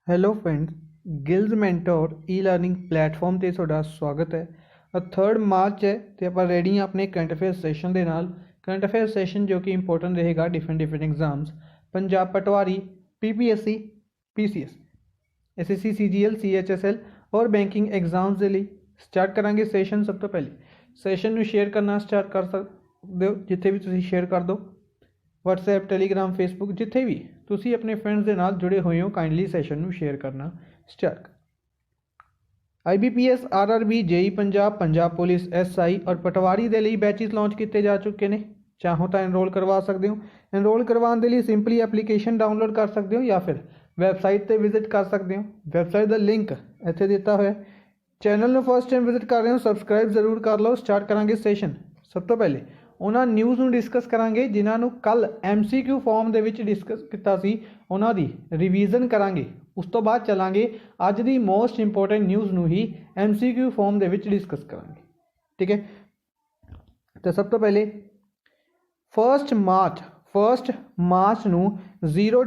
Hello friends, ਗਿਲਜ਼ mentor ਈ learning platform ਤੇ ਤੁਹਾਡਾ ਸਵਾਗਤ ਹੈ। 3 ਮਾਰਚ ਹੈ ਤੇ ਆਪਾਂ ਰੈਡੀ ਹਾਂ ਆਪਣੇ ਕਰੰਟ ਅਫੇਅਰ ਸੈਸ਼ਨ ਦੇ ਨਾਲ। ਕਰੰਟ ਅਫੇਅਰ ਸੈਸ਼ਨ ਜੋ ਕਿ ਇੰਪੋਰਟੈਂਟ ਰਹੇਗਾ ਡਿਫਰੈਂਟ ਐਗਜ਼ਾਮਸ, ਪੰਜਾਬ ਪਟਵਾਰੀ, PPSC, PCS, SSC, CGL, CHSL और बैंकिंग एग्जाम्स के लिए स्टार्ट करांगे सैशन। सब तो पहले सैशन में शेयर करना स्टार्ट कर सकते हो, जिथे भी तुम शेयर कर दो, WhatsApp, Telegram, Facebook, जिथे भी तुम अपने फ्रेंड्स के नाल जुड़े हुए हो, काइंडली सैशन में शेयर करना start. IBPS, RRB, JEE Punjab, Punjab police, SI और पटवारी के लिए बैचेस लॉन्च किए जा चुके हैं। चाहो तो एनरोल करवा सकते हो। एनरोल करवाने के लिए सिंपली एप्लीकेशन डाउनलोड कर सकते हो या फिर वैबसाइट पर विजिट कर सकते हो। वैबसाइट का लिंक इतने दिता हुआ। चैनल में फर्स्ट टाइम विजिट कर रहे हो, सबसक्राइब जरूर कर लो। स्टार्ट करांगे सैशन। सब तो पहले उन्होंने न्यूज़ में डिस्कस करांगे जिन्होंने कल MCQ फॉर्म के डिस्कस किया, उन्होंने रिवीजन करांगे। उस तो बाद चलांगे अज की मोस्ट इंपोर्टेंट न्यूज़ में ही MCQ फॉर्म के डिस्कस करांगे। ठीक है, तो सब तो पहले फर्स्ट मार्च ਨੂੰ जीरो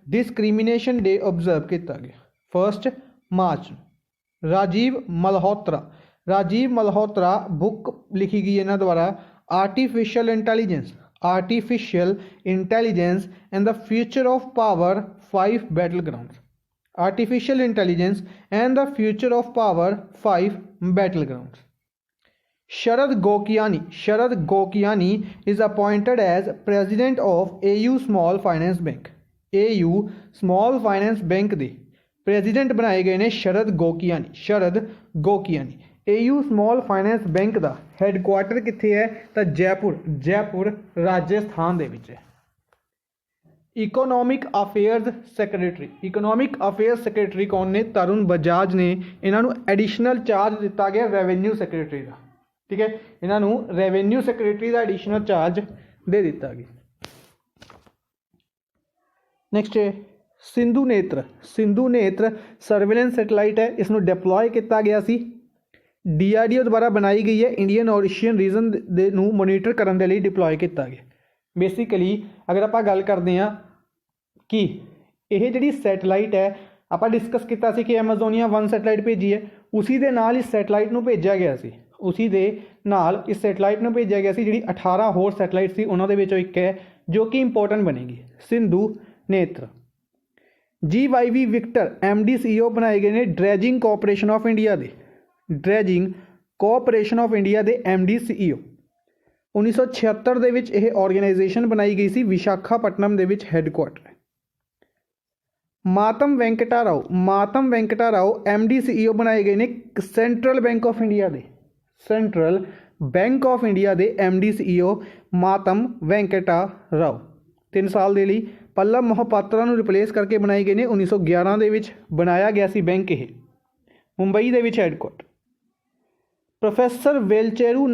डिस्क्रिमिनेशन डे ऑब्जर्व किया गया। 1 मार्च राजीव मल्होत्रा बुक लिखी गई इन्हों द्वारा, artificial intelligence and the future of power 5 battle grounds. Artificial intelligence and the future of power 5 battle grounds. Sharad Gokiyani is appointed as president of AU Small Finance Bank। AU Small Finance Bank ਦੇ president बनाए गए ने शरद गोकियानी। AU Small Finance Bank ਦਾ headquarter कित्थे है तो जयपुर राजस्थान दे विच है। Economic affairs secretary कौन ने? तरुण बजाज ने। इन्हों एडिशनल चार्ज दिता गया रेवेन्यू सैकटरी का। ठीक है, इन्हों रेवेन्यू सैकटरी का एडिशनल चार्ज दे दिता गया। नेक्स्ट है सिंधु नेत्र सर्वेलेंस सैटेलाइट है। इसनों डिप्लॉय किया गया सी। DRDO द्वारा बनाई गई है। इंडियन ओशियन रीजन दे नूं मोनीटर करने के लिए डिप्लॉय किया गया। बेसिकली अगर आप गल करते हैं कि यह जी सैटेलाइट है, आप डिस्कस किया कि एमेजोनिया 1 सैटेलाइट भेजी है, उसी के नाल इस सैटेलाइट में भेजा गया सी। उसी दे नाल इस सैटेलाइट में भेजा गया सी। जी 18 होर सैटेलाइट सी, उन्होंने विचों एक है जो कि इंपोर्टेंट बनेगी, सिंधु नेत्र। GYV विक्टर MD CEO बनाए गए ने ड्रैजिंग कोऑपरेशन ऑफ इंडिया दे MD CEO। 1976 ਦੇ ਵਿੱਚ ਇਹ ਆਰਗੇਨਾਈਜੇਸ਼ਨ बनाई गई सी। विशाखापट्टनम ਦੇ ਵਿੱਚ हैडकुआटर। मातम वेंकटा राव MD CEO बनाए गए ने सेंट्रल बैंक ऑफ इंडिया दे MD CEO मातम वेंकटा राव। 3 साल के लिए पल्लव मोहपात्रा नूं रिप्लेस करके बनाए गए ने। 1911 ਦੇ ਵਿੱਚ बनाया गया सी बैंक। यह मुंबई ਦੇ ਵਿੱਚ हैडकुआटर। प्रोफैसर वेलचेरू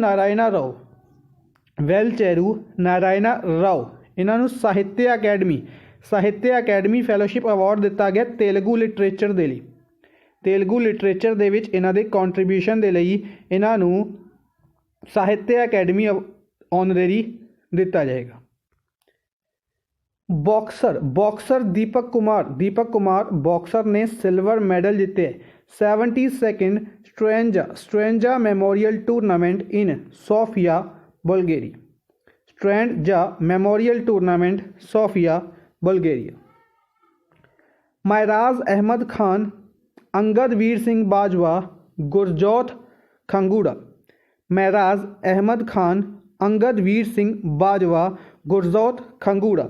नारायणा राव इन्हों साहित्य अकैडमी फैलोशिप अवार्ड दिता गया तेलुगू लिटरेचर के लिए। तेलुगू लिटरेचर दे विच इन्हां दे कॉन्ट्रीब्यूशन के लिए इन्हों साहित्य अकैडमी ऑनरेरी दिता जाएगा। बॉक्सर दीपक कुमार बॉक्सर ने सिल्वर मेडल जीते 72nd Strandja memorial tournament in Sofia Bulgaria. Mehraj Ahmad Khan, Angad Veer Singh Bajwa, Gurjot Khangura. Mehraj Ahmad Khan, Angad Veer Singh Bajwa, Gurjot Khangura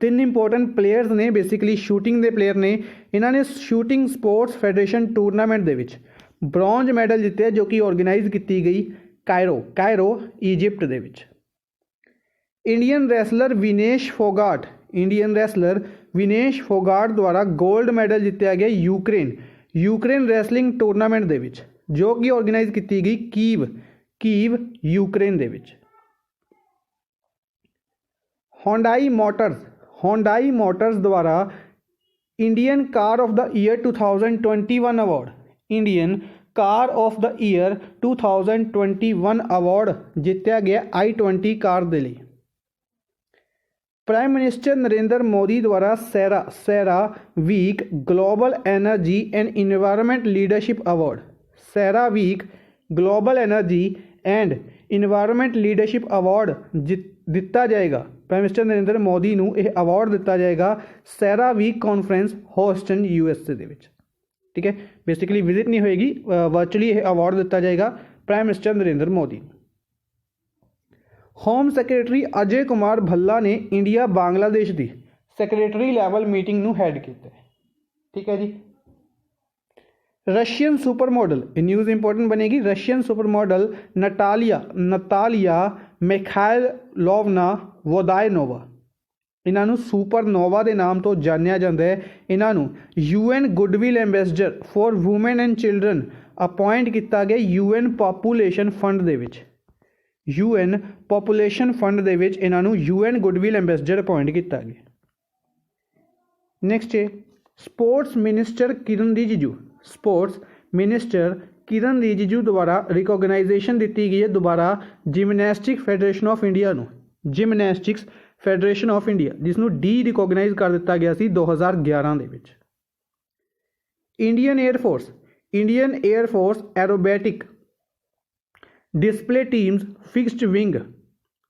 3 important players ने। बेसिकली शूटिंग के प्लेयर ने। इन्होंने शूटिंग स्पोर्ट्स फैडरेशन टूरनामेंट के ब्रॉन्ज मैडल जीते जो कि ऑर्गेनाइज की गई कायरो ईजिप्ट के। इंडियन रैसलर विनेश फोगाट द्वारा गोल्ड मैडल जीता गया यूक्रेन रैसलिंग टूरनामेंट के जो कि ऑर्गेनाइज की गई कीव यूक्रेन के। होंडाई मोटर्स द्वारा Indian car of the year 2021 award जीता गया i20 कार के लिए। प्राइम मिनिस्टर नरेंद्र मोदी द्वारा CERA week global energy and environment leadership award, CERA week global energy and environment leadership award दिता जाएगा। प्राइम मिनिस्टर नरेंद्र मोदी ਨੂੰ ਇਹ ਅਵਾਰਡ ਦਿੱਤਾ ਜਾਏਗਾ ਸੈਰਾ ਵੀਕ ਕਾਨਫਰੰਸ ਹੋਸਟਨ USA ਦੇ ਵਿੱਚ। ठीक है, बेसिकली विजिट नहीं होएगी, वर्चुअली यह अवार्ड दिता जाएगा prime minister Narendra Modi. Home secretary Ajay Kumar Bhalla ने इंडिया बांग्लादेश की सैक्रटरी लैवल मीटिंग नूं हैड किया। ठीक है जी। Russian super model, news important बनेगी, Russian super model Natalia Mikhailovna Vodianova, इन्हों सुपरनोवा के नाम तो जानिया जाता है। इन्हों UN goodwill ambassador for women and children appoint किया गया UN पॉपूलेशन फंड दे विच, UN पॉपूलेशन फंड दे विच इन्हों UN गुडविल एंबेसडर अपॉइंट किया गया। नैक्सट है sports minister Kiran Rijiju, sports minister Kiran Rijiju द्वारा रिकॉगनाइजेशन दी गई है दोबारा जिमनैस्टिक फैडरेशन ऑफ इंडिया नूं, जिमनैस्टिक्स फैडरेशन ऑफ इंडिया जिसनों डी रिकॉगनाइज कर दिता गया सी 2011 दे विच। Indian air force aerobatic display teams fixed wing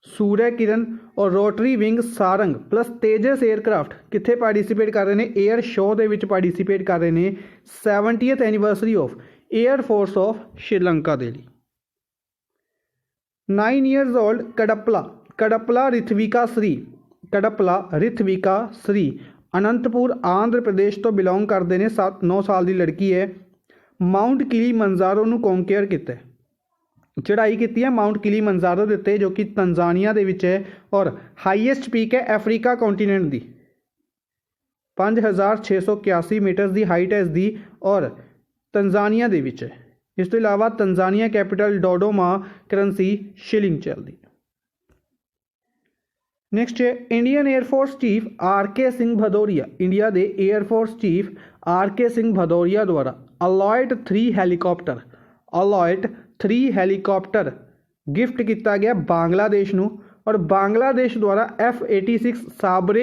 Surya Kiran और rotary wing Sarang plus Tejas aircraft कित्थे पार्टिसिपेट कर रहे हैं, एयर शो दे विच पार्टिसिपेट कर रहे हैं 70th anniversary of air force of Sri Lanka दे लई। 9 years ओल्ड कडप्ला रिथविका श्री अनंतपुर आंध्र प्रदेश तो बिलोंग करते हैं, 9 साल की लड़की है। माउंट किलीमंजारो नूं कॉन्केयर किया, चढ़ाई की है माउंट किलीमंजारो के उत्ते जो कि तंजानिया दे विच है और हाईएस्ट पीक है अफ्रीका कॉन्टीनेंट की, 5681 मीटर्स की हाइट है इसकी और तंजानिया दे विच है। इस तो इलावा Tanzania capital Dodoma currency shilling चलती। नैक्सट है Indian air force chief RK Singh Bhadauria, India के air force chief RK Singh Bhadauria द्वारा अलॉयट 3 हैलीकॉप्टर गिफ्ट किया गया बांग्लादेश नूं और बांग्लादेश द्वारा F-86 साबरे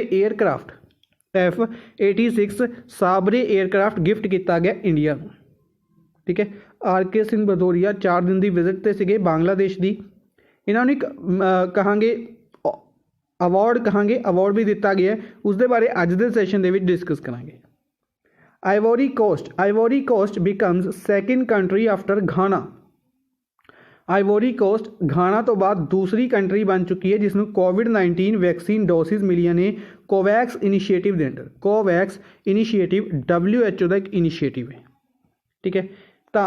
एयरक्राफ्ट गिफ्ट किया गया इंडिया नूं। ठीक है, RK सिंह भदौरिया 4 दिन की विजिट से सीगे बांग्लादेश की। इन्होंने कहांगे अवार्ड भी दिता गया है, उसके बारे अज के सैशन के डिस्कस करांगे। Ivory Coast becomes second country after Ghana, Ivory Coast Ghana तो बाद दूसरी कंट्री बन चुकी है जिसनों कोविड-19 वैक्सीन डोसिस मिलियां ने कोवैक्स इनिशिएटिव के अंडर। कोवैक्स इनिशिएटिव WHO का एक इनिशिएटिव है। ठीक है, तो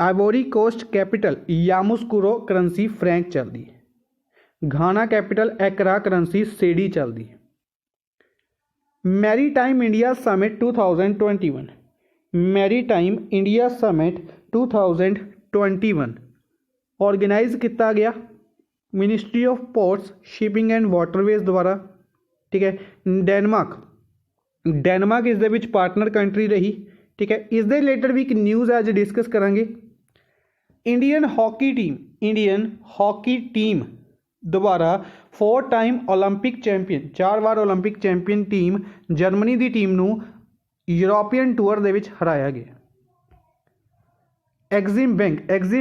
Ivory Coast capital Yamoussoukro currency franc चलती है, Ghana capital Accra currency cedi चलती है। Maritime India summit 2021, maritime India summit 2021 organise किया गया ministry of ports shipping and waterways द्वारा। ठीक है, डेनमार्क इस दे विच पार्टनर कंट्री रही। ठीक है, इस दे रिलेटेड भी एक न्यूज़ अज डिस्कस करांगे। इंडियन हॉकी टीम दोबारा 4 टाइम ओलंपिक चैंपियन, 4 बार ओलंपिक चैंपियन टीम जर्मनी की टीम नूं यूरोपियन टूर दे विच हराया गया। एग्जिम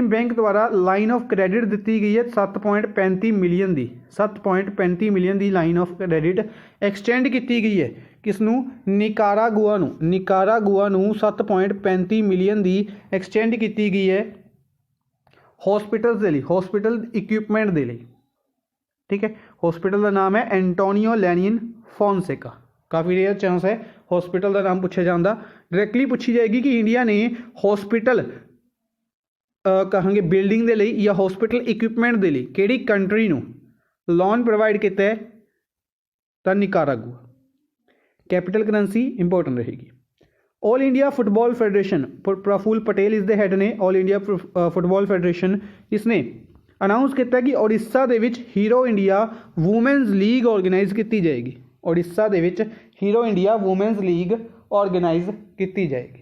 बैंक द्वारा लाइन ऑफ क्रेडिट दी गई है 7.35 मिलियन की, 7.35 मिलियन की लाइन ऑफ क्रेडिट एक्सटेंड की गई है किसनूं, निकारागुआ नूं 7.35 मिलियन की एक्सटेंड की गई है हॉस्पिटल्स के लिए, हॉस्पिटल इक्विपमेंट के लिए। ठीक है, हॉस्पिटल का नाम है एंटोनियो लेनिन फोंसेका, काफ़ी रेयर चांस है हॉस्पिटल का नाम पूछा जाता। डायरैक्टली पूछी जाएगी कि इंडिया ने हॉस्पिटल कहांगे बिल्डिंग के लिए या हॉस्पिटल इक्विपमेंट के लिए किहड़ी कंट्री नूं लोन प्रोवाइड किया है, तो निकारागुआ। कैपिटल करेंसी इंपोर्टेंट रहेगी। All India football federation, Praful Patel इस दे हैड ने ऑल इंडिया फुटबॉल फेडरेशन, इसने अनाउंस किया कि ओडिशा दे विच Hero India women's league organise की जाएगी, ओडिशा दे विच Hero India women's league organise की जाएगी।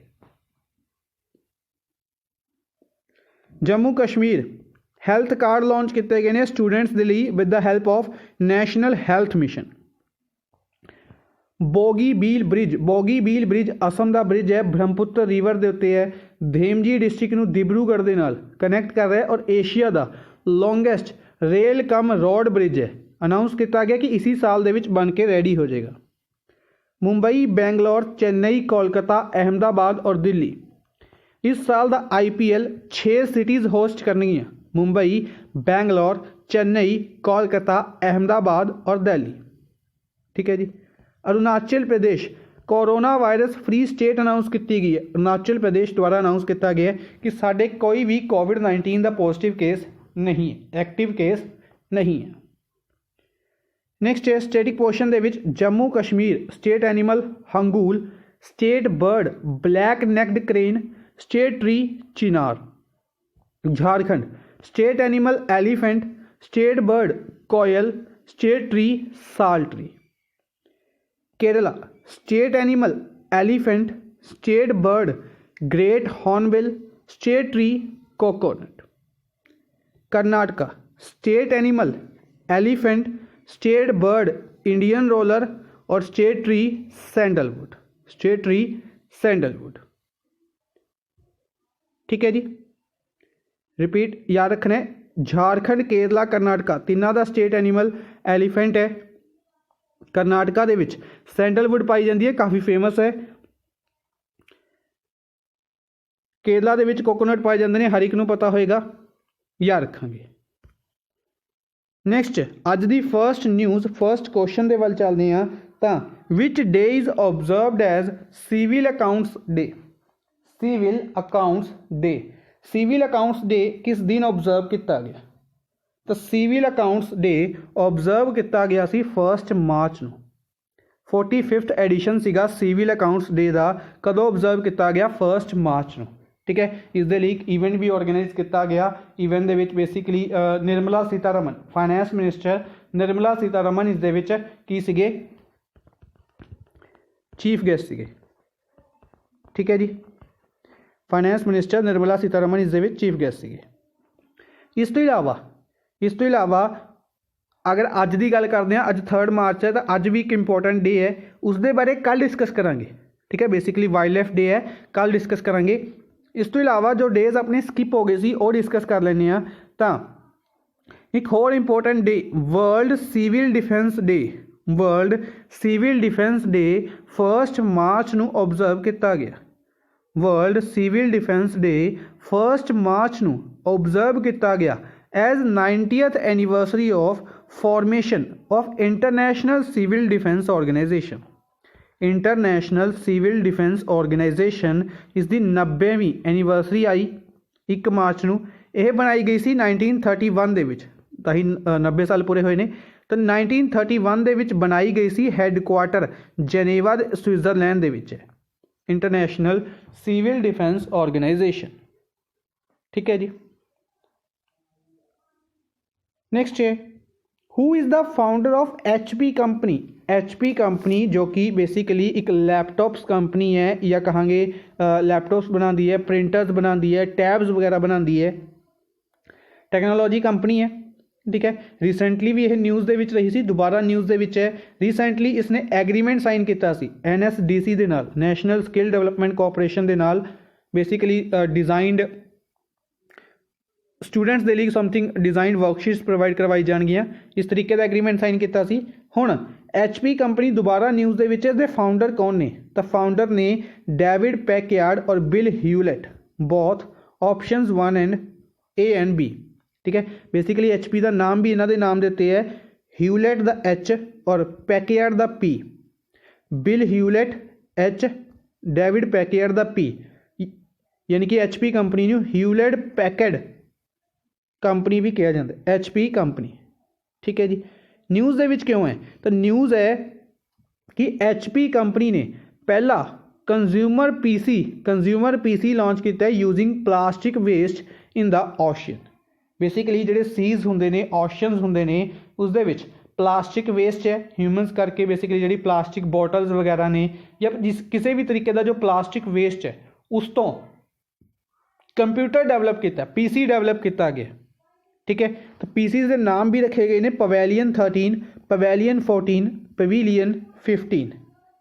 Jammu Kashmir health card launch किए गए हैं स्टूडेंट्स के लिए with the help of national health mission. Bogibeel bridge Assam ਦਾ ਬ੍ਰਿਜ ਹੈ, ਬ੍ਰਹਮਪੁੱਤਰ ਰਿਵਰ ਦੇ ਉੱਤੇ ਹੈ, ਧੇਮਜੀ ਡਿਸਟ੍ਰਿਕਟ ਨੂੰ ਦਿਬਰੂਗੜ੍ਹ ਦੇ ਨਾਲ ਕਨੈਕਟ ਕਰ ਰਿਹਾ ਔਰ ਏਸ਼ੀਆ ਦਾ ਲੌਂਗੈਸਟ ਰੇਲ ਕਮ ਰੋਡ ਬ੍ਰਿਜ ਹੈ। ਅਨਾਊਂਸ ਕੀਤਾ ਗਿਆ ਕਿ ਇसी ਸਾਲ ਦੇ ਵਿੱਚ ਬਣ ਕੇ ਰੈਡੀ ਹੋ ਜਾਏਗਾ। ਮੁੰਬਈ, ਬੈਂਗਲੌਰ, ਚੇन्नई, ਕੋਲਕਾਤਾ, ਅਹਿਮਦਾਬਾਦ ਔਰ ਦਿੱਲੀ ਇਸ ਸਾਲ ਦਾ IPL 6 ਸਿਟੀਜ਼ ਹੋਸਟ ਕਰਨਗੀਆਂ। ਮੁੰਬਈ, ਬੈਂਗਲੌਰ, ਚੇन्नई, ਕੋਲਕਾਤਾ, ਅਹਿਮਦਾਬਾਦ ਔਰ ਦਿੱਲੀ। ਠੀਕ ਹੈ ਜੀ। Arunachal Pradesh corona virus free state announce की गई है। अरुणाचल प्रदेश द्वारा अनाउंस किया गया है कि साढ़े कोई भी कोविड-19 का पॉजिटिव केस नहीं है, एक्टिव केस नहीं है। नैक्सट है स्टैटिक पोर्शन के Jammu Kashmir state animal hangul, state bird black necked crane, state tree chinar. Jharkhand state animal elephant, state bird koel, state tree sal tree. Kerala state animal elephant, state bird great hornbill, state tree coconut. Karnataka state animal elephant, state bird Indian roller और state tree sandalwood, state tree sandalwood. ठीक है जी, repeat याद रखना है। झारखंड, केरला, कर्नाटका तिना का state animal elephant है। कर्नाटका दे विच sandalwood पाई जाती है, काफ़ी फेमस है। केरला दे विच कोकोनट पाए जाते हैं, हर एक नूं पता होएगा, याद रखांगे। नैक्सट अज दी फर्स्ट न्यूज़ फर्स्ट क्वेश्चन दे वल चलदे हां तां which day is observed as civil accounts day. Civil accounts day, civil accounts day किस दिन ऑब्जर्व किया गया? तो सिविल अकाउंट्स डे ऑब्जर्व किया गया सी 1 मार्च नूं। 45वां एडिशन सीगा सिविल अकाउंट्स डे का, कदों ऑब्जर्व किया गया? 1 मार्च नूं। ठीक है, इस दे लई ईवेंट भी ऑर्गेनाइज किया गया। Event they which basically Nirmala Sitharaman finance minister Nirmala Sitharaman इस दे विच की सीगे? चीफ गेस्ट सीगे। ठीक है जी, फाइनैंस मिनिस्टर निर्मला सीतारमन इस दे विच चीफ गेस्ट सीगे। इस तो इलावा अगर अज की गल करते हैं, अज 3 मार्च है तो अज भी एक इंपॉर्टेंट डे है, उसके बारे कल डिस्कस करांगे। ठीक है, बेसिकली वाइल्ड लाइफ डे है, कल डिस्कस करांगे। इस तो इलावा जो डेज अपने स्किप हो गए सी वो डिस्कस कर लेने। तो एक होर important day world civil defence day, world civil defence day 1 March नूं ऑब्जर्व किया गया। World civil defence day 1 March नूं ऑब्जर्व किया गया as 90th anniversary of formation of international civil defence organisation. International civil defence organisation इस दी 90वीं anniversary आई 1 March नूं। यह बनाई गई सी 1931 दे विच, ताही 90 साल पूरे हुए ने। तो 1931 दे विच बनाई गई सी, हैडकुआटर जनेवा स्विट्जरलैंड दे विच है इंटरनेशनल सिविल डिफेंस ऑर्गेनाइजेशन। ठीक है जी। नेक्स्ट है who is the founder of HP company. HP company जो कि बेसिकली एक लैपटॉप्स कंपनी है, या कहांगे लैपटॉप्स बनाती है, प्रिंटर्स बनाती है, टैब्स वगैरह बनाती है, टैक्नोलॉजी कंपनी है। ठीक है, रिसेंटली भी यह न्यूज़ दे विच रही सी, दोबारा न्यूज़ दे विच है। रिसेंटली इसने एग्रीमेंट साइन किया सी NSDC दे नाल, नैशनल स्किल डेवलपमेंट कॉरपोरेशन दे नाल, बेसिकली डिजाइंड स्टूडेंट्स के लिए समथिंग डिजाइन वर्कशीट्स प्रोवाइड करवाई जाएगियाँ। इस तरीके का एग्रीमेंट साइन किया सी। हुण HP कंपनी दोबारा न्यूज़ दे विच दे फाउंडर कौन ने? तो फाउंडर ने डेविड पैकयार्ड और bill Hewlett, both options 1 and A and B। ठीक है, बेसिकली HP का नाम भी इन्हों के नाम देते हैं, ह्यूलेट द H और Packard the P। Bill Hewlett H, David Packard the P, यानी कि HP कंपनी नूं ह्यूलेट पैकर्ड कंपनी भी कहा जाता है, HP कंपनी। ठीक है जी। न्यूज़ दे विच क्यों है? तो न्यूज़ है कि HP कंपनी ने पहला कंज्यूमर पीसी लॉन्च किया है using plastic waste in the ocean. Basically जिहड़े सीज हुंदे ने, ओशनस हुंदे ने, उस दे विच प्लास्टिक वेस्ट है ह्यूमनस करके, बेसिकली जिहड़ी प्लास्टिक बॉटल्स वगैरह ने या जिस किसी भी तरीके का जो प्लास्टिक वेस्ट है उस तो कंप्यूटर डेवलप किया, PC डेवलप किया गया। ठीक है, तो पीसीज के नाम भी रखे गए हैं, पवेलियन 13, पवेलियन 14, पवेलियन 15।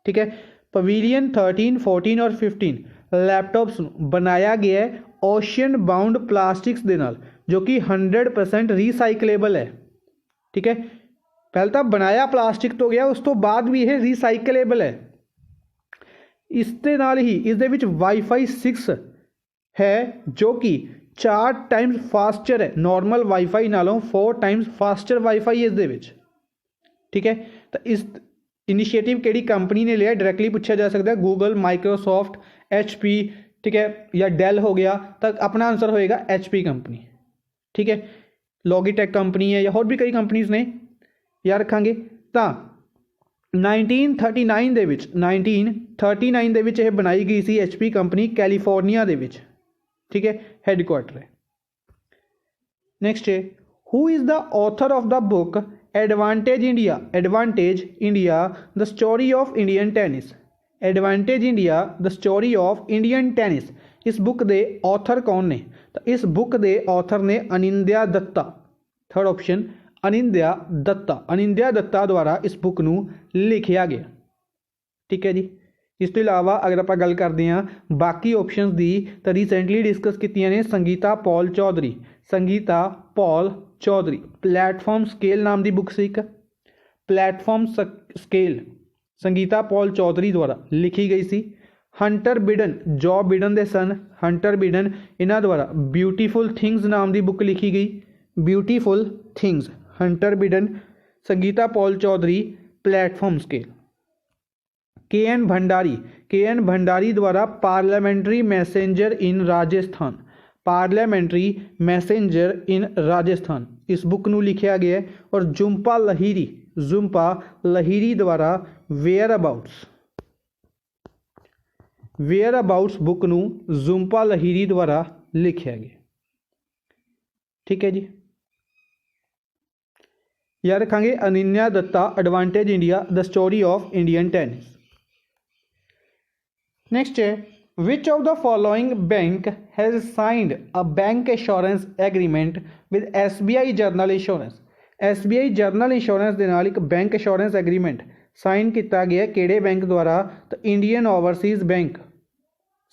ठीक है। पवेलियन 13, 14 और 15 लैपटॉप्स बनाया गया है ओशन बाउंड प्लास्टिक्स दे नाल, जो कि 100% रीसाइकलेबल है। ठीक है, पहले तो बनाया प्लास्टिक तो गया, उस तो बाद भी यह रीसाइकलेबल है। इस दे नाल ही इस दे विच वाईफाई 6 है, जो कि 4 टाइम्स फास्टर है नॉर्मल वाईफाई नालों, 4 टाइम्स फास्टर वाईफाई इस दे विच। ठीक है, तो इस इनिशिएटिव केड़ी कंपनी ने लिया, डायरैक्टली पूछा जा सकता है, गूगल, माइक्रोसॉफ्ट, HP, ठीक है, या डेल हो गया, तक अपना आंसर होएगा HP कंपनी। ठीक है, लॉगिटेक कंपनी है या होर भी कई कंपनीज ने याद रखांगे। तो 1939 ਦੇ ਵਿੱਚ 1939 ਦੇ ਵਿੱਚ ਇਹ ਬਣਾਈ ਗਈ ਸੀ HP ਕੰਪਨੀ, ਕੈਲੀਫੋਰਨੀਆ ਦੇ ਵਿੱਚ। ਠੀਕ ਹੈ, ਹੈੱਡਕੁਆਟਰ ਹੈ। ਨੈਕਸਟ ਹੈ, who is the author of the book advantage India, advantage India the story of Indian tennis, advantage India the story of Indian tennis. ਇਸ ਬੁੱਕ ਦੇ ਆਥਰ ਕੌਣ ਨੇ? ਤਾਂ ਇਸ ਬੁੱਕ ਦੇ ਆਥਰ ਨੇ ਅਨਿੰਦਿਆ ਦੱਤਾ। ਥਰਡ ਆਪਸ਼ਨ ਅਨਿੰਦਿਆ ਦੱਤਾ, ਅਨਿੰਦਿਆ ਦੱਤਾ ਦੁਆਰਾ ਇਸ ਬੁੱਕ ਨੂੰ ਲਿਖਿਆ ਗਿਆ। ਠੀਕ ਹੈ ਜੀ। ਇਸ ਤੋਂ ਇਲਾਵਾ ਅਗਰ ਆਪਾਂ ਗੱਲ ਕਰਦੇ ਹਾਂ ਬਾਕੀ ਆਪਸ਼ਨਸ ਦੀ, ਤਾਂ ਰੀਸੈਂਟਲੀ ਡਿਸਕਸ ਕੀਤੀਆਂ ਨੇ ਸੰਗੀਤਾ ਪੌਲ ਚੌਧਰੀ, ਸੰਗੀਤਾ ਪੌਲ ਚੌਧਰੀ। ਪਲੈਟਫਾਰਮ ਸਕੇਲ ਨਾਮ ਦੀ ਬੁੱਕ ਸੀ ਇੱਕ, ਪਲੈਟਫਾਰਮ ਸਕੇਲ ਸੰਗੀਤਾ ਪੌਲ ਚੌਧਰੀ ਦੁਆਰਾ ਲਿਖੀ ਗਈ ਸੀ। ਹੰਟਰ ਬਿਡਨ, ਜੋ ਬਿਡਨ ਦੇ ਸਨ, ਹੰਟਰ ਬਿਡਨ, ਇਹਨਾਂ ਦੁਆਰਾ ਬਿਊਟੀਫੁਲ ਥਿੰਗਸ ਨਾਮ ਦੀ ਬੁੱਕ ਲਿਖੀ ਗਈ। Beautiful things, Hunter Biden, Sangeeta Paul Chaudhary, platform scale. KN Bhandari, KN Bhandari द्वारा parliamentary messenger in Rajasthan, parliamentary messenger in Rajasthan, इस बुक नू लिखा गया है। और जुम्पा लहीरी, जुम्पा लहीरी द्वारा whereabouts, whereabouts book नू जुम्पा लहीरी द्वारा लिखा गया। ठीक है जी, याद रखेंगे Ananya Dutta, advantage India the story of Indian tennis. Next है, which of the following bank has signed a bancassurance agreement with SBI general insurance, SBI general insurance के नाल एक बैंक एश्योरेंस एग्रीमेंट साइन किया गया, किहड़े बैंक द्वारा? तो Indian overseas bank.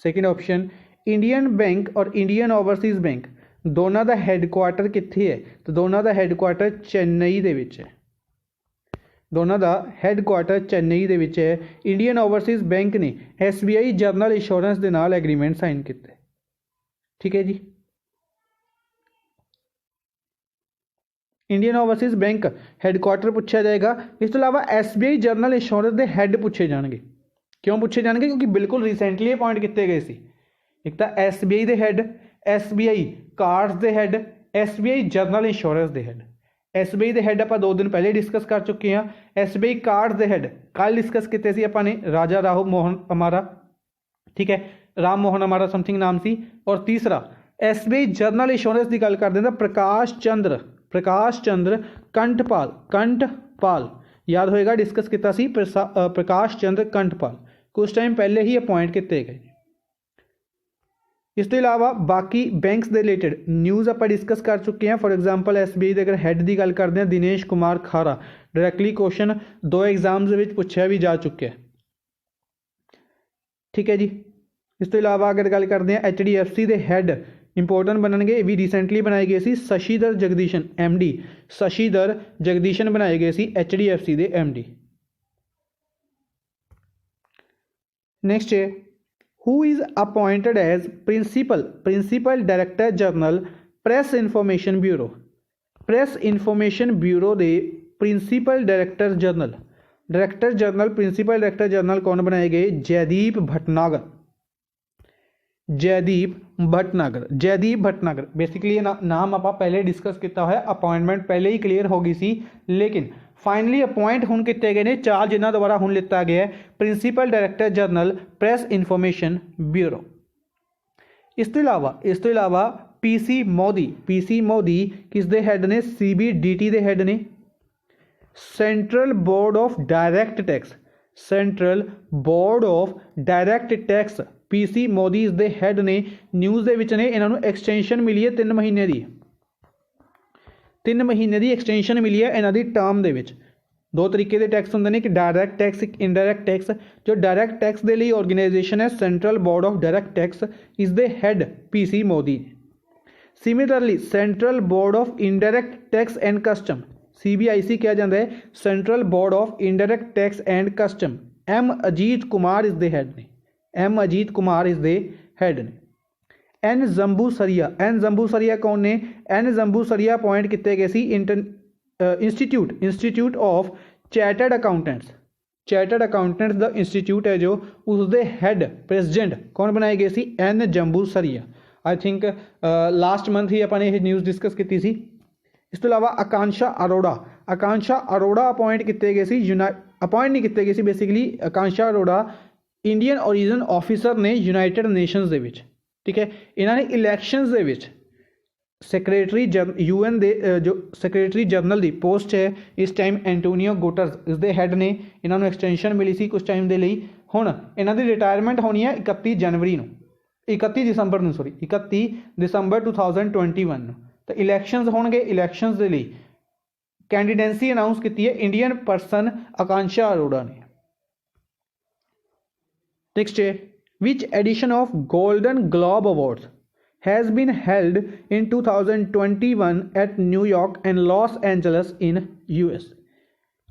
Second option Indian bank और Indian overseas bank दोनों का हैडकुआटर कित्थे है? तो दोनों का हैडकुआटर चेन्नई दे विच है, दोनों का हैडकुआटर चेन्नई दे विच है। इंडियन ओवरसीज़ बैंक ने SBI जनरल इंश्योरेंस के नाल एग्रीमेंट साइन किया। ठीक है जी, इंडियन ओवरसीज़ बैंक हैडकुआटर पूछा जाएगा। इस तो इलावा SBI जनरल इंश्योरेंस के हैड पूछे जाएंगे। क्यों पूछे जाएंगे? क्योंकि बिल्कुल रिसेंटली अपॉइंट किए गए सी। एक तो SBI के हैड, SBI कार्ड्स के हैड, SBI जनरल इंश्योरेंस के हैड। SBI के हैड आप 2 दिन पहले डिस्कस कर चुके हैं। SBI कार्ड्स के हैड कल डिस्कस किए थे अपने, राजा राम मोहन अमारा। ठीक है, राम मोहन अमारा समथिंग नाम सी। और तीसरा SBI जनरल इंश्योरेंस की गल करते हैं प्रकाश चंद्र, प्रकाश चंद्र कंठपाल, कंठपाल याद होएगा डिस्कस किया सी, प्रकाश चंद्र कंठपाल कुछ टाइम पहले ही अपॉइंट किए गए। इस तो इलावा बाकी बैंक्स के रिलेटेड न्यूज़ आप डिस्कस कर चुके हैं। फॉर एग्जांपल SBI के अगर हैड की गल करते हैं दिनेश कुमार खारा, डायरैक्टली क्वेश्चन 2 एग्जाम्स में पूछा भी जा चुका है। ठीक है जी, इस तो इलावा अगर गल करते हैं HDFC के हैड इंपोर्टेंट बननगे, भी रिसेंटली बनाए गए सी। शशिधर जगदीशन MD, शशिधर जगदीशन बनाए गए सी HDFC के MD। नेक्स्ट है, who is appointed as principal director general press information bureau, press information bureau ਦੇ principal director general, director general principal director general कौन बनाए गए? जयदीप भटनागर, जयदीप भटनागर, जयदीप भटनागर। बेसिकली ये नाम आप पहले डिस्कस किया है, अपॉइंटमेंट पहले ही क्लीयर हो गई सी, लेकिन फाइनली अपॉइंट हुण किए गए ने 4 जिन्हों द्वारा हुण लिता गया है principal director general press information bureau. इस तो इलावा PC मोदी किस दे हैड ने? CBDT दे हैड ने। Central board of direct tax, central board of direct tax PC Modi इस दे हैड ने। न्यूज़ दे विच ने इन्हों एक्सटेंशन मिली है 3 महीने की, 3 महीने की एक्सटेंशन मिली है इन्हों की टर्म दे विच। दो तरीके के टैक्स होंगे ने कि डायरैक्ट टैक्स एक इनडायरैक्ट टैक्स। जो डायरैक्ट टैक्स के लिए ऑर्गेनाइजेशन है central board of direct tax, इस दे head PC Modi. Similarly central board of indirect tax and custom, CBIC कहा जाता है central board of indirect tax and custom, M Ajit Kumar इस दे हैड ने, M अजीत कुमार इस दे हैड ने। N जंबूसरिया, N जंबूसरिया कौन ने? N जंबूसरिया अपॉइंट किए गए सी institute of chartered accountants, chartered accountants the institute है जो उसके हैड प्रेसिडेंट कौन बनाए गए सी? N Jambusaria. I think last month ही अपने ये न्यूज़ डिस्कस की सी। इस तो इलावा आकांक्षा अरोड़ा, आकांक्षा अरोड़ा अपॉइंट किए गए सी, अपॉइंट नहीं किए गए सी basically. Akanksha Arora Indian origin officer ने यूनाइटेड नेशंस दे विच, ठीक है। इन्होंने इलैक्शंस दे विच सैक्रटरी UN दे जो सैक्रटरी जनरल की पोस्ट है इस टाइम एंटोनियो गुटरस इस दे हैड ने। इन्होंने एक्सटेंशन मिली सी कुछ टाइम के लिए। हुण इन्हों की रिटायरमेंट होनी है 31 जनवरी ਨੂੰ, 31 दिसंबर ਨੂੰ, सॉरी 31 दिसंबर 2021 ਨੂੰ। तो इलैक्शंस होंगे, इलैक्शंस के लिए कैंडिडेंसी अनाउंस की है इंडियन पर्सन आकांक्षा अरोड़ा ने। नेक्स्ट है which edition of Golden Globe Awards has been held in 2021 at New York and Los Angeles in US।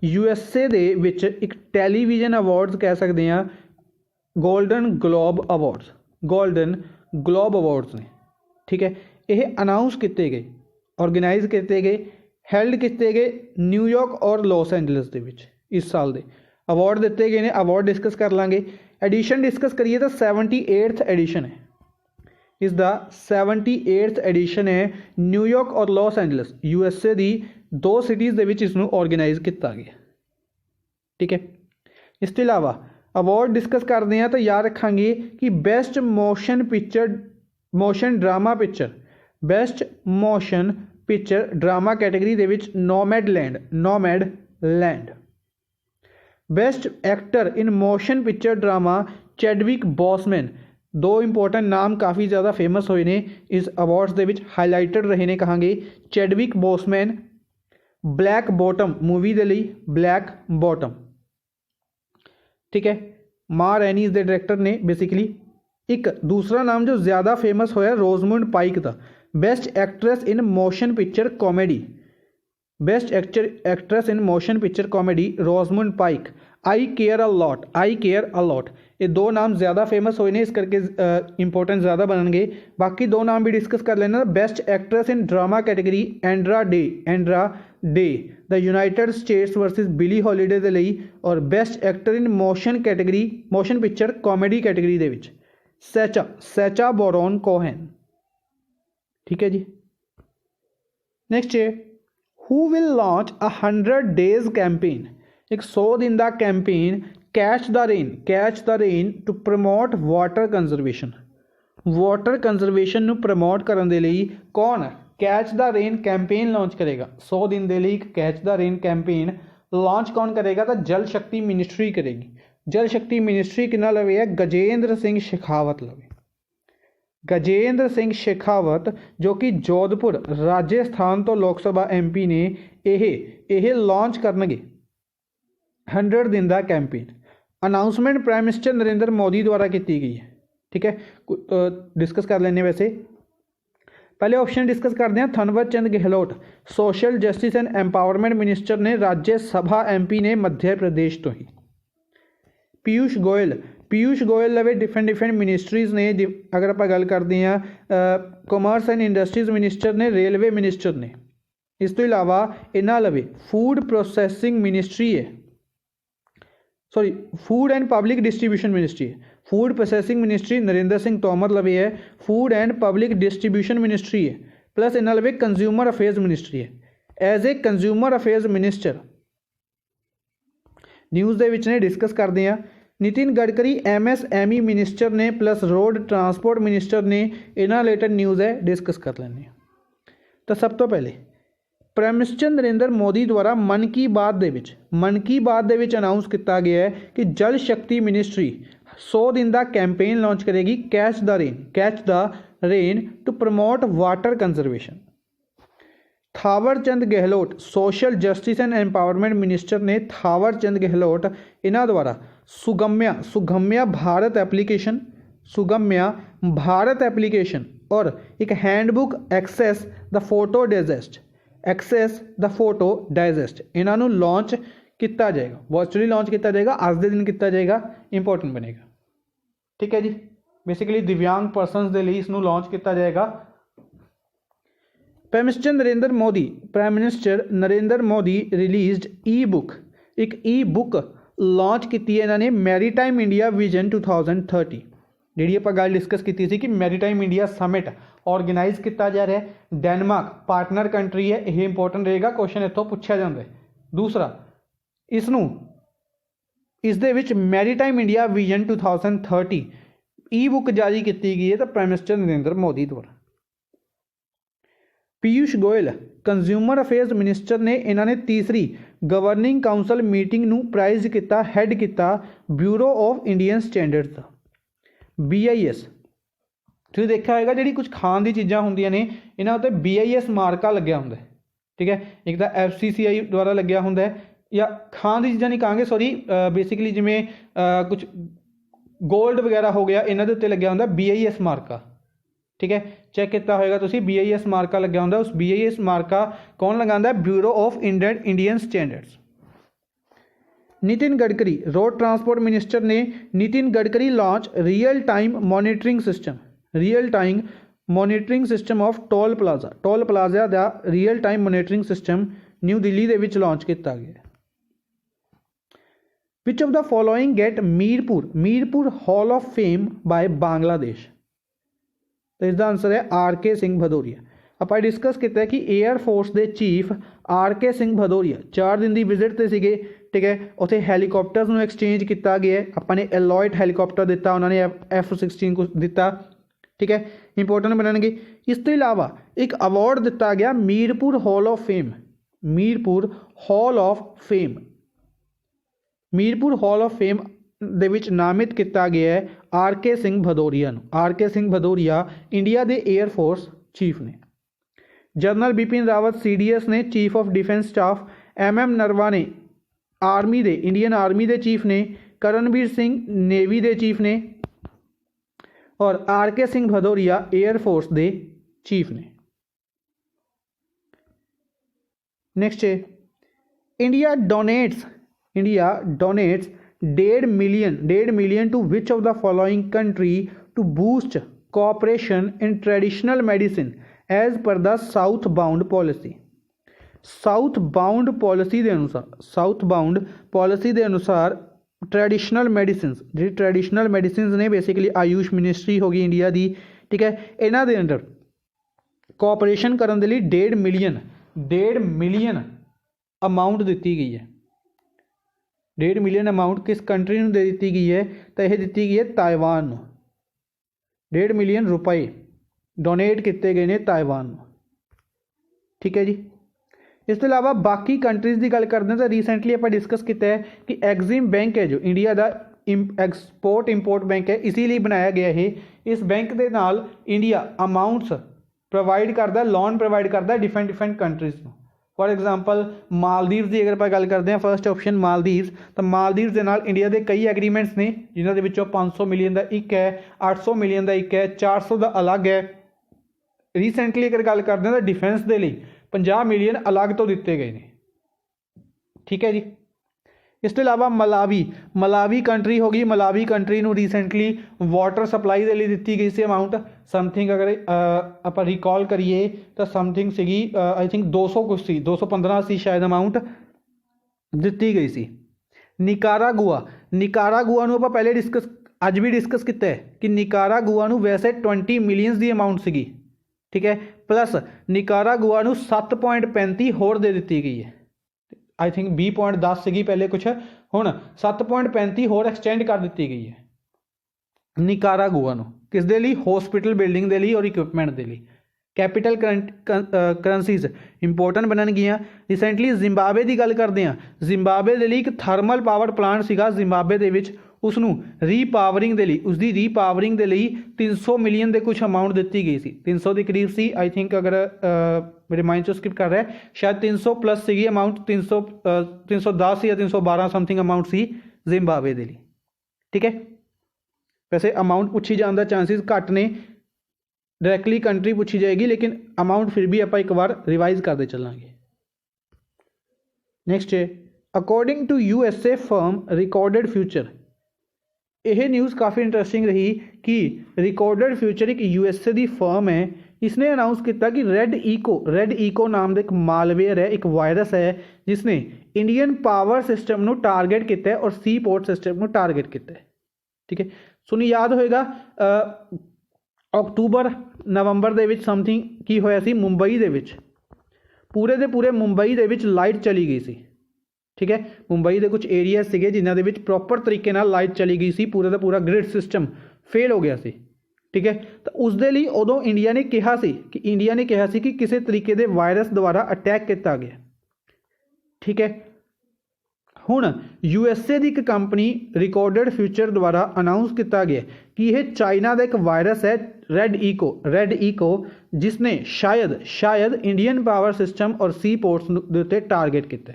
USA दे विच एक टैलीविजन अवार्ड्स कह सकते हैं Golden Globe Awards, Golden Globe Awards ने, ठीक है। यह अनाउंस किए गए, ऑर्गेनाइज किए गए, हैल्ड किए गए न्यूयॉर्क और लॉस एंजलस के विच इस साल के अवार्ड दिते गए हैं। अवार्ड डिस्कस कर लाँगे। एडिशन डिस्कस करिए तो 78th एडिशन है, इसका 78th एडिशन है। न्यूयॉर्क और लॉस एंजलस USA की 2 सिटीज़ के विच इसनूं ऑर्गेनाइज किया गया, ठीक है। इस तो इलावा अवार्ड डिस्कस करते हैं तो याद रखांगे कि best motion picture, motion drama picture, best motion picture drama category दे विच Nomadland, Nomadland. Best actor in motion picture drama Chadwick bossman. 2 important नाम काफ़ी ज़्यादा फेमस हुए ने इस अवार्ड्स दे विच हाईलाइटेड रहे ने, कहांगे Chadwick Boseman Black Bottom movie दे लई, ब्लैक बॉटम, ठीक है। माँ रैनी इस दे डायरैक्टर ने बेसिकली। एक दूसरा नाम जो ज़्यादा फेमस होया रोजमुंड पाइक का, best actress in motion picture comedy, best actress in motion picture comedy Rosamund Pike. I care a lot, I care a lot, ये 2 नाम ज़्यादा फेमस हुए ने इस करके इंपोर्टेंट ज़्यादा बननगे। बाकी 2 नाम भी डिस्कस कर लेना। Best actress in drama category Andra Day, Andra Day the United States versus Billie Holiday के लिए, और best actor in motion category, motion picture comedy category दे विच सैचा, सैचा बोरॉन कोहेन, ठीक है जी। नेक्स्ट है who will launch 100 days campaign, एक 100 दिन का campaign catch the rain, catch the rain to promote water conservation, water conservation नू प्रमोट करने के लिए कौन catch the rain campaign launch करेगा? 100 दिन के लिए catch the rain campaign launch कौन करेगा? तो जल शक्ति मिनिस्ट्री करेगी। जल शक्ति मिनिस्ट्री कितना लवे है? गजेंद्र सिंह शेखावत लवे, गजेंद्र सिंह शेखावत जो कि जोधपुर राजस्थान तो लोक सभा MP ने यह लॉन्च करनगे 100 दिन का campaign. Announcement prime minister Narendra Modi द्वारा की गई है, ठीक है। डिस्कस कर लेने। वैसे पहले ऑप्शन डिस्कस करते हैं Thawar Chand Gehlot social justice and empowerment minister ने, राज्यसभा MP ने मध्य प्रदेश तो ही। पीयूष गोयल, पीयूष गोयल लवे डिफरेंट मिनिस्ट्रीज़ ने, अगर आप गल करते हैं कॉमर्स एंड इंडस्ट्रीज़ मिनिस्टर ने, रेलवे मिनिस्टर ने। इस तो इलावा इन्होंने लवे फूड प्रोसैसिंग मिनिस्ट्री है, sorry food and public distribution ministry है। Food processing ministry Narendra Singh Tomar लवे है, food and public distribution ministry है, प्लस इन्होंने लवे कंज्यूमर अफेयर्स मिनिस्ट्री है। As a consumer affairs minister news दे विच ने डिस्कस करते हैं। नितिन गडकरी MSME मिनिस्टर ने, प्लस रोड ट्रांसपोर्ट मिनिस्टर ने, इन्होंने रिलेटेड न्यूज़ है डिस्कस कर लेने। तो सब तो पहले प्राइम मिनिस्टर नरेंद्र मोदी द्वारा मन की बात दे विच अनाउंस किया गया है कि जल शक्ति मिनिस्ट्री 100 दिन का कैंपेन लॉन्च करेगी catch the rain to promote water conservation. Thawar Chand Gehlot social justice and empowerment minister ने थावर चंद गहलोत इन्हों द्वारा सुगम्या भारत एप्लीकेशन और एक handbook access the photo digest इन्हों लॉन्च किया जाएगा, वर्चुअली लॉन्च किया जाएगा, अज के दिन किया जाएगा, इंपोर्टेंट बनेगा। ठीक है जी, बेसिकली दिव्यांग परसनस के लिए इसनों लॉन्च किया जाएगा। Prime minister Narendra Modi released e book launch की इन्होंने मैरीटाइम इंडिया विजन 2030 जी आप गल डिस्कस की थी कि मैरीटाइम इंडिया समिट ऑर्गेनाइज किया जा रहा है, डेनमार्क पार्टनर कंट्री है, यह इंपोर्टेंट रहेगा, क्वेश्चन इतों पूछा जाता है। दूसरा इस दे विच maritime India vision 2030 e book जारी की गई है तो प्राइम मिनिस्टर नरेंद्र मोदी द्वारा। Piyush Goyal consumer affairs minister ने इन्होंने तीसरी गवर्निंग काउंसल मीटिंग नूं प्राइज किया, हैड किया ब्यूरो ऑफ इंडियन स्टैंडर्ड्स का BIS। तुसीं देखा होगा जी कुछ खाण दी चीज़ां होंदियां ने इन्हां उत्ते BIS मार्का लग्या हुंदा है। ठीक है, एक तो FCCI द्वारा लग्या हुंदा है, या खाण दी चीज़ां नहीं कहांगे सॉरी, बेसिकली जिमें कुछ गोल्ड वगैरह हो गया इन्हां दे उत्ते लग्या हुंदा BIS मार्का। ठीक है, चैक किया होगा तुसीं BIS मार्का लग्या हुंदा, उस BIS मार्का कौन लगांदा है? Bureau of Indian standards. Nitin Gadkari road transport minister ने Nitin Gadkari launch real time monitoring system of toll plaza का real time monitoring system new Delhi दे विच लॉन्च किया गया। Which of the following get Mirpur hall of fame by Bangladesh? तो इसका आंसर है RK Singh Bhadauria. आप डिस्कस किया है कि एयरफोर्स के चीफ RK सिंह भदौरिया 4 दिन की विजिट से सीगे। ठीक है, उत्थे हैलीकॉप्टर्स में एक्सचेंज किया गया, अपने एलॉयट हैलीकॉप्टर दिता, उन्होंने F-16 को दिता। ठीक है, इंपोर्टेंट बननगे। इस तो इलावा एक अवार्ड दिता गया मीरपुर हॉल ऑफ फेम दे विच नामित किया गया है RK Singh Bhadauria. RK Singh Bhadauria India के एयरफोर्स चीफ ने। जनरल बिपिन रावत CDS ने chief of defence staff, MM Naravane Indian army के चीफ ने, करणबीर सिंह नेवी के चीफ ने और RK सिंह भदौरिया एयरफोर्स के चीफ ने। नेक्स्ट है India donates 1.5 million to which of the following country to boost cooperation in traditional medicine as per the south bound policy के अनुसार ट्रेडिशनल मेडिसिन ने बेसिकली आयुष मिनिस्ट्री होगी इंडिया की। ठीक है, इन्हां दे अंडर कोऑपरेशन करने के लिए 1.5 मिलियन अमाउंट दी गई है। 1.5 मिलियन अमाउंट किस कंट्री में दे दी गई है? तो यह दी गई है ताइवान। 1.5 मिलियन रुपए डोनेट किए गए हैं ताइवान। ठीक है जी, इस तो इलावा बाकी कंट्रीज़ की गल करते हैं तो रीसेंटली आप डिस्कस किया है कि एग्जिम बैंक है जो इंडिया का एक्सपोर्ट इंपोर्ट बैंक है, इसीलिए बनाया गया है। इस बैंक के नाल इंडिया अमाउंट्स प्रोवाइड करता, लोन प्रोवाइड करता डिफरेंट कंट्रीज़ को। फॉर एग्जाम्पल मालदीव्स की अगर आप गल करते हैं, फर्स्ट ऑप्शन मालदीव्स, तो मालदीव्स के नाल इंडिया के कई एग्रीमेंट्स ने जिन्होंने विचों 500 मिलियन का एक है, 800 मिलियन का एक है, 400 का अलग है। रीसेंटली अगर गल करते हैं तो डिफेंस के लिए 50 मिलियन अलग तो दिते गए हैं। ठीक है जी, इस तो इलावा मलावी कंट्री होगी। मलावी कंट्री को रीसेंटली वाटर सप्लाई के लिए दी गई सी अमाउंट समथिंग, अगर आप रिकॉल करिए तो समथिंग सी आई थिंक 200 कुछ सी, 215 सी शायद अमाउंट दी गई सी। निकारागुआ आप पहले डिस्कस अज भी डिस्कस किया है कि निकारागुआ वैसे 20 मिलियन की अमाउंट सी। ठीक है, प्लस निकारागुआ 7.35 होर दे दी गई है। आई थिंक 20.10 सी पहले कुछ, हुण 7.35 होर एक्सटेंड कर दी गई है निकारागुआ किस दे लिए? हॉस्पिटल बिल्डिंग के लिए और इक्विपमेंट के लिए। कैपिटल करंसीज इंपोर्टेंट बननगियां। रिसेंटली जिम्बाबे की गल करते हैं, जिम्बाबे के लिए एक थर्मल पावर प्लांट सीगा जिम्बाबे दे विच, उसनू रीपावरिंग के लिए, उसकी रीपावरिंग के लिए 300 मिलियन के कुछ अमाउंट दी गई सी, 300 के करीब सी आई थिंक। अगर मेरे माइंड चो स्किप कर रहा है, शायद 300 प्लस सी अमाउंट, 310 या 312 समथिंग अमाउंट सी जिम्बाब्वे के लिए। ठीक है, वैसे अमाउंट पूछी जाने का चांसिस घट ने, डायरैक्टली कंट्री पूछी जाएगी, लेकिन अमाउंट फिर भी आप एक बार रिवाइज करते चलांगे। नैक्सट है according to USA firm recorded future. यह न्यूज़ काफ़ी इंटरेस्टिंग रही कि रिकॉर्डेड फ्यूचर एक यूएसए की फर्म है, इसने अनाउंस किया कि रेड ईको नाम का एक मालवेयर है, एक वायरस है जिसने इंडियन पावर सिस्टम को टारगेट किया है और सी पोर्ट सिस्टम को टारगेट किया है। ठीक है, सुनी याद होएगा अक्टूबर नवंबर दे विच समथिंग की होया सी मुंबई दे विच, पूरे दे पूरे मुंबई दे विच लाइट चली गई सी। ठीक है, मुंबई के कुछ एरिया सीगे जिन्हां दे विच प्रॉपर तरीके नाल लाइट चली गई सी, पूरा का पूरा ग्रिड सिस्टम फेल हो गया सी। ठीक है, तो उस दे लई उदों इंडिया ने कहा सी कि किसी तरीके के वायरस द्वारा अटैक किया गया। ठीक है, हुण यूएसए की एक कंपनी रिकॉर्डेड फ्यूचर द्वारा अनाउंस किया गया कि यह चाइना का एक वायरस है रेड ईको जिसने शायद इंडियन पावर सिस्टम और सी पोर्ट्स के उत्ते टारगेट किया।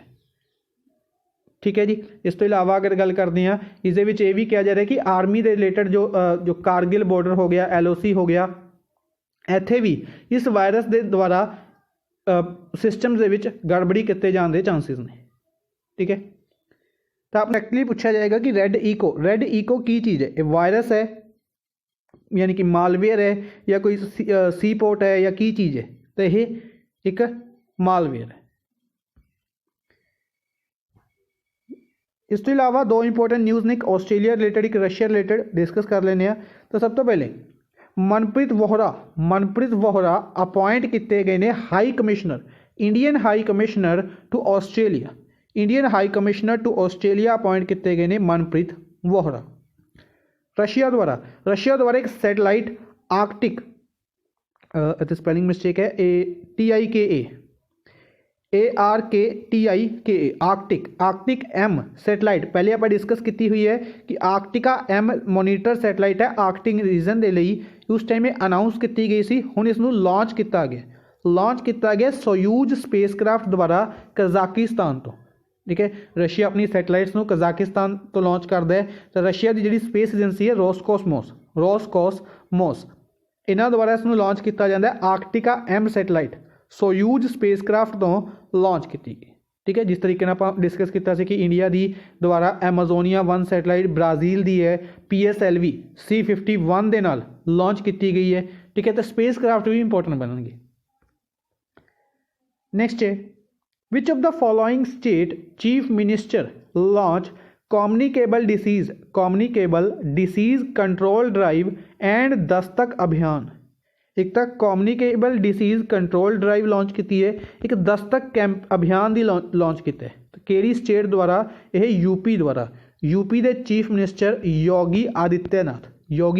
ठीक है जी, इस तो इलावा अगर गल करते हैं इस भी कहा जा रहा है कि आर्मी के रिलेटेड जो कारगिल बॉर्डर हो गया, LOC हो गया, इत्थे भी इस वायरस के द्वारा सिस्टम के गड़बड़ी किए जाने के चांसिस ने। ठीक है, तो आप एक्चुअली पूछा जाएगा कि रेड ईको की चीज़ है, वायरस है यानी कि मालवेयर है या कोई सी पोर्ट है या की चीज़ है, तो यह एक मालवेयर है। इस तो इलावा दो इंपोर्टेंट न्यूज़ ने, एक ऑस्ट्रेलिया रिलेटेड एक रशिया रिलेटेड डिस्कस कर लेने। तो सब तो पहले मनप्रीत वोहरा अपॉइंट किए गए ने high commissioner, Indian high commissioner to Australia appoint किए गए ने मनप्रीत वोहरा। रशिया द्वारा एक सैटेलाइट आर्कटिक, स्पेलिंग मिस्टेक है, आर्कटिक M सैटेलाइट पहले आप डिस्कस की हुई है कि आर्कटिका M मोनीटर सैटेलाइट है आर्कटिक रीजन के लिए, उस टाइम अनाउंस की गई सी। हुण इसनूं लॉन्च किया गया सोयूज स्पेसक्राफ्ट द्वारा कजाकिस्तान तो। ठीक है, रशिया अपनी सैटेलाइट्स को कजाकिस्तान तो लॉन्च करता है, तो रशिया की जी स्पेस एजेंसी है रोसकॉसमोस, इन्हों द्वारा इसनूं लॉन्च किया जाता है Arktika M satellite Soyuz spacecraft तो लॉन्च की गई। ठीक है, जिस तरीके आप डिस्कस किया कि इंडिया की द्वारा एमाजोनिया 1 सैटेलाइट ब्राजील की है PSLV C51 के नाल लॉन्च की गई है। ठीक है, तो स्पेसक्राफ्ट भी इंपोर्टेंट बननगे। नैक्सट है which of the following state chief minister launch communicable disease control drive and Dastak अभियान। एक तो communicable disease control drive launch की है, एक दस्तक कैंप अभियान की लॉन्च किया है। तो केड़ी स्टेट द्वारा? यह यूपी के चीफ मिनिस्टर योगी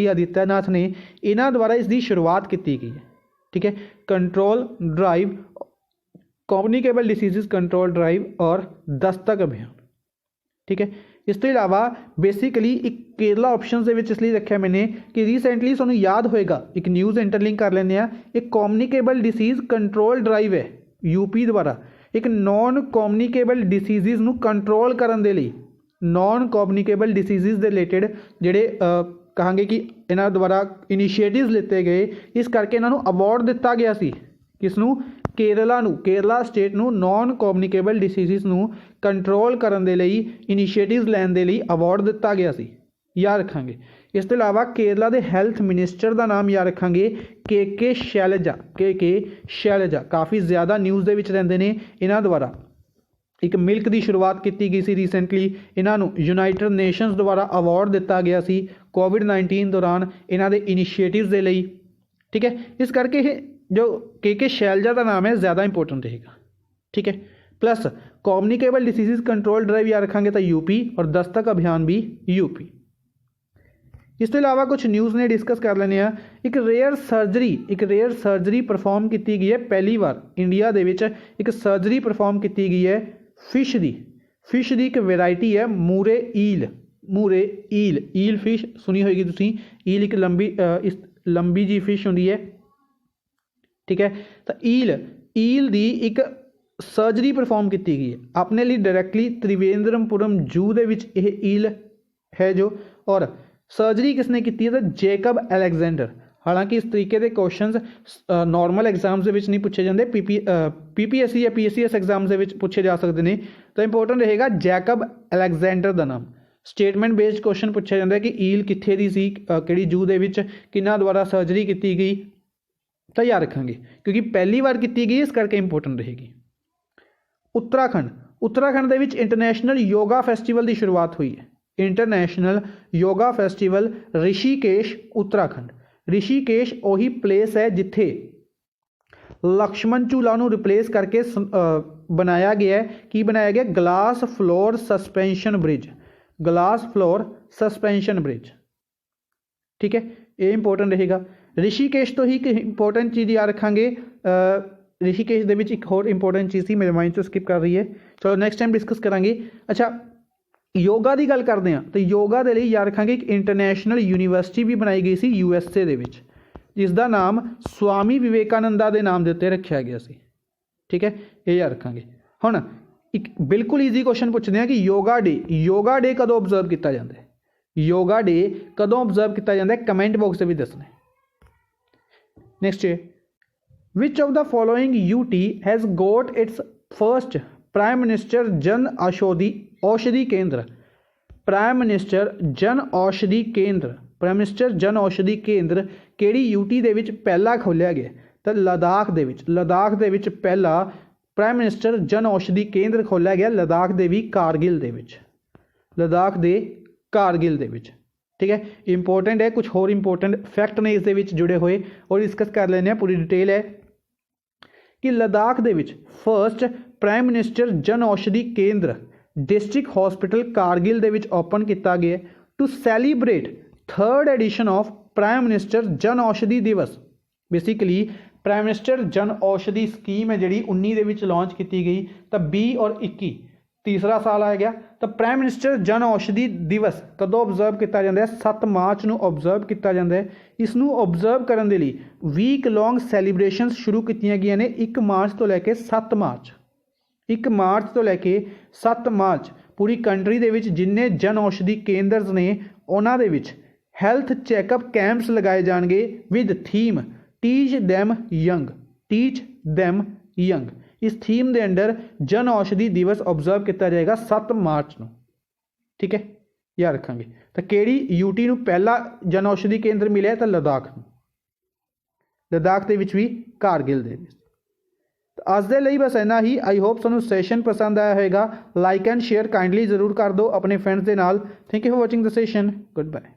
आदित्यनाथ ने इन्हों द्वारा इसकी शुरुआत की गई है। ठीक है, control drive, communicable disease control drive और दस्तक अभियान। ठीक है, इस तो इलावा बेसिकली एक केरला ऑप्शन के इसलिए रखा मैंने कि रिसेंटली सूँ याद होएगा, एक न्यूज़ इंटरलिंक कर लें, एक कम्युनिकेबल डिसीज़ कंट्रोल ड्राइव है यूपी द्वारा एक नॉन कम्युनिकेबल डिसीज़ कंट्रोल करने के लिए, नॉन कम्युनिकेबल डिसीज़ के रिलेटेड जोड़े कहांगे कि इन्हों द्वारा इनिशिएटिव लिते गए, इस करके इन्हों अवार्ड दिता गया सी। किसनूं? केरला स्टेट नूं नॉन कम्युनिकेबल डिसीज़ नूं कंट्रोल करने के लिए इनिशिएटिव लैन के लिए अवार्ड दिता गया सी, याद रखांगे। इस तो इलावा केरला के हैल्थ मिनिस्टर का नाम याद रखांगे के शैलजा, काफ़ी ज़्यादा न्यूज़ के विच रहिंदे ने। इन्हां द्वारा एक मिल्क की शुरुआत की गई सी रिसेंटली, इन्हों यूनाइटेड नेशनस द्वारा अवार्ड दिता गया सी कोविड-19 दौरान इन्हों के इनिशिएटिव के लिए। ठीक है, इस करके जो के शैलजा का नाम है ज़्यादा इंपोर्टेंट रहेगा। ठीक है, plus communicable disease control drive याद रखांगे तो यूपी और दस्तक अभियान भी यूपी। इस तो इलावा कुछ न्यूज़ ने डिस्कस कर लेने। एक रेयर सर्जरी परफॉर्म की गई है, पहली बार इंडिया दे विच एक सर्जरी परफॉर्म की गई है फिश की एक वैरायटी है मूरे ईल फिश सुनी होगी तुसीं। ईल एक लंबी जी फिश होंदी है। ठीक है, तो ईल ਈਲ ਦੀ ਇੱਕ ਸਰਜਰੀ ਪਰਫਾਰਮ ਕੀਤੀ ਗਈ ਹੈ ਆਪਣੇ ਲਈ ਡਾਇਰੈਕਟਲੀ त्रिवेंद्रमपुरम ਜੂ ਦੇ ਵਿੱਚ ਇਹ ਈਲ ਹੈ ਜੋ, ਔਰ सर्जरी किसने की है तो जैकब अलेक्जेंडर। हालांकि इस तरीके के क्वेश्चंस नॉर्मल एग्जाम्स नहीं पूछे जाते, पीपीएससी या पीसीएस एग्जाम्स पूछे जा सकते हैं। तो इंपोर्टेंट रहेगा जैकब अलेक्जेंडर का नाम। स्टेटमेंट बेस्ड क्वेश्चन पूछा जाता है कि ईल कित्थे दी सी, किहड़ी जू दे विच, किन्हां द्वारा सर्जरी की गई, तो याद रखांगे क्योंकि पहली बार की गई, इस करके इंपोर्टेंट रहेगी। उत्तराखंड दे विच इंटरनेशनल योगा फैसटीवल की शुरुआत हुई है। International yoga festival Rishikesh Uttarakhand. Rishikesh वही प्लेस है जिथे लक्ष्मण झूला नूं रिप्लेस करके बनाया गया है। की बनाया गया? Glass floor suspension bridge. Glass floor suspension bridge, ठीक है, ये इंपोर्टेंट रहेगा। ऋषिकेश तो ही एक इंपोर्टेंट चीज़ याद रखांगे। ऋषिकेश दे विच एक होर इंपोर्टेंट चीज़ थी, मेरे माइंड तो स्किप कर रही है, चलो नेक्स्ट टाइम डिस्कस करांगे। अच्छा, योगा की गल करते हैं तो योगा के लिए याद रखांगे एक इंटरनेशनल यूनीवर्सिटी भी बनाई गई सी यूएसए दे विच, जिसका नाम स्वामी विवेकानंदा के नाम के उत्ते रखा गया सी, ठीक है, ये याद रखांगे। हुण एक बिल्कुल ईजी क्वेश्चन पूछते हैं कि योगा डे कदों ऑबजर्व किया जाता है? योगा डे कदों ऑबजर्व किया जाता है? कमेंट बॉक्स में भी दसना है। नेक्स्ट है, which of the following UT has got its first prime minister Jan Aushadhi केंद्र? प्राइम मिनिस्टर जन औषधि केंद्र, प्राइम मिनिस्टर जन औषधि केंद्र केड़ी यूटी दे विच पहला खोलिया गया? तो लद्दाख दे विच पहला प्राइम मिनिस्टर जन औषधि केंद्र खोलिया गया। लद्दाख दे भी कारगिल दे विच, लद्दाख दे कारगिल दे विच, ठीक है। इंपोर्टेंट है, कुछ होर इंपोर्टेंट फैक्ट ने इस दे विच जुड़े हुए और डिस्कस कर लेने, पूरी डिटेल है कि लद्दाख दे विच first prime minister Jan Aushadhi Kendra district hospital Kargil दे विच ओपन किया गया to celebrate 3rd edition of prime minister Jan Aushadhi दिवस। बेसिकली प्राइम मिनिस्टर जन औषधि स्कीम है जी 19 दे विच लॉन्च की गई, तो 20 और 21 तीसरा साल आ गया। तो प्राइम मिनिस्टर जन औषधि दिवस कदों ऑबजर्व किया जाता है? 7 मार्च को ऑबजर्व किया जाता है। इसनों ऑबजर्व करने के लिए वीक लॉन्ग सैलीब्रेशनस शुरू की गई ने 1 मार्च तो लैके 7 मार्च, 1 मार्च तो लैके 7 मार्च पूरी कंट्री दे विच जिन्ने जन औषधि केंद्र ने उन्हां दे विच हैल्थ चैकअप कैंप्स लगाए जाएंगे with theme teach them young, teach them young. इस थीम के अंडर जन औषधि दिवस ऑबजर्व किया जाएगा 7 मार्च को, ठीक है, याद रखांगे। तो केड़ी यूटी नूं पहला जन औषधि केंद्र मिले? तो लद्दाख, लद्दाख के विच भी कारगिल दे विच। तो अज दे लई बस इन्ना ही। आई होप तुहानूं सैशन पसंद आया होगा। लाइक एंड शेयर काइंडली जरूर कर दो अपने फ्रेंड्स के नाल। Thank you for watching the session. Good bye.